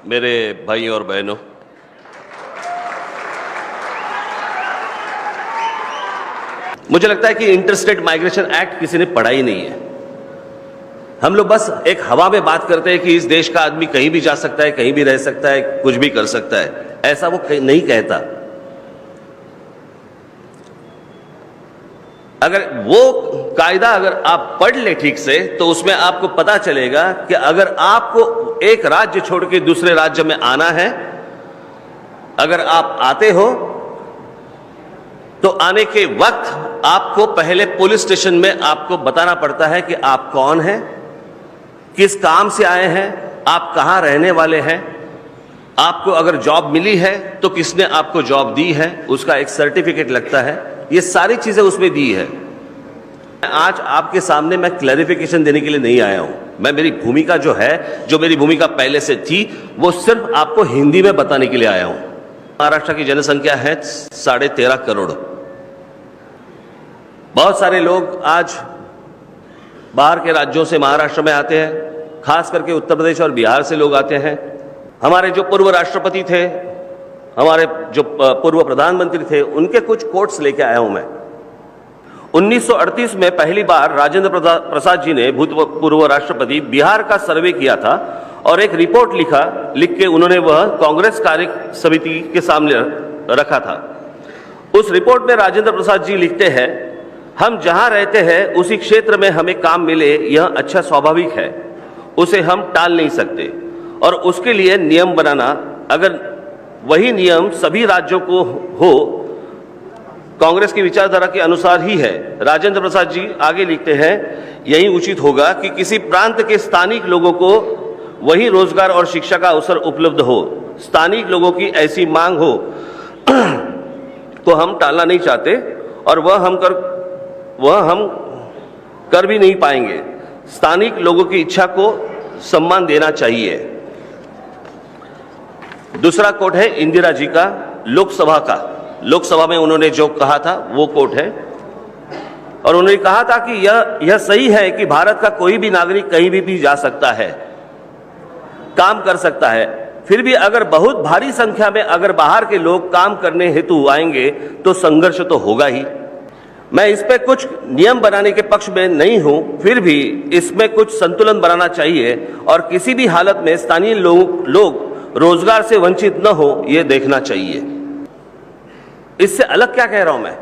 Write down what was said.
मेरे भाई और बहनों, मुझे लगता है कि इंटरस्टेट माइग्रेशन एक्ट किसी ने पढ़ा ही नहीं है। हम लोग बस एक हवा में बात करते हैं कि इस देश का आदमी कहीं भी जा सकता है, कहीं भी रह सकता है, कुछ भी कर सकता है। ऐसा वो नहीं कहता। अगर वो कायदा अगर आप पढ़ ले ठीक से तो उसमें आपको पता चलेगा कि अगर आपको एक राज्य छोड़ के दूसरे राज्य में आना है, अगर आप आते हो तो आने के वक्त आपको पहले पुलिस स्टेशन में आपको बताना पड़ता है कि आप कौन हैं, किस काम से आए हैं, आप कहां रहने वाले हैं, आपको अगर जॉब मिली है तो किसने आपको जॉब दी है, उसका एक सर्टिफिकेट लगता है। ये सारी चीजें उसमें दी है। आज आपके सामने मैं क्लैरिफिकेशन देने के लिए नहीं आया हूं। मैं मेरी भूमिका जो मेरी भूमिका पहले से थी, वो सिर्फ आपको हिंदी में बताने के लिए आया हूं। महाराष्ट्र की जनसंख्या है 13.5 करोड़। बहुत सारे लोग आज बाहर के राज्यों से महाराष्ट्र में आते हैं, खास करके उत्तर प्रदेश और बिहार से लोग आते हैं। हमारे जो पूर्व राष्ट्रपति थे, हमारे जो पूर्व प्रधानमंत्री थे, उनके कुछ कोट्स लेके आया हूं मैं। 1938 में पहली बार राजेंद्र प्रसाद जी ने, भूतपूर्व राष्ट्रपति, बिहार का सर्वे किया था और एक रिपोर्ट लिख के उन्होंने वह कांग्रेस कार्य समिति के सामने रखा था। उस रिपोर्ट में राजेंद्र प्रसाद जी लिखते हैं, हम जहां रहते हैं उसी क्षेत्र में हमें काम मिले, यह अच्छा स्वाभाविक है, उसे हम टाल नहीं सकते और उसके लिए नियम बनाना, अगर वही नियम सभी राज्यों को हो, कांग्रेस की विचारधारा के अनुसार ही है। राजेंद्र प्रसाद जी आगे लिखते हैं, यही उचित होगा कि किसी प्रांत के स्थानिक लोगों को वही रोजगार और शिक्षा का अवसर उपलब्ध हो। स्थानिक लोगों की ऐसी मांग हो तो हम टालना नहीं चाहते और वह हम कर भी नहीं पाएंगे। स्थानिक लोगों की इच्छा को सम्मान देना चाहिए। दूसरा कोट है इंदिरा जी का, लोकसभा का। लोकसभा में उन्होंने जो कहा था वो कोट है और उन्होंने कहा था कि यह सही है कि भारत का कोई भी नागरिक कहीं भी जा सकता है, काम कर सकता है। फिर भी अगर बहुत भारी संख्या में अगर बाहर के लोग काम करने हेतु आएंगे तो संघर्ष तो होगा ही। मैं इस पे कुछ नियम बनाने के पक्ष में नहीं हूं, फिर भी इसमें कुछ संतुलन बनाना चाहिए और किसी भी हालत में स्थानीय लोग रोजगार से वंचित न हो, यह देखना चाहिए। इससे अलग क्या कह रहा हूं मैं?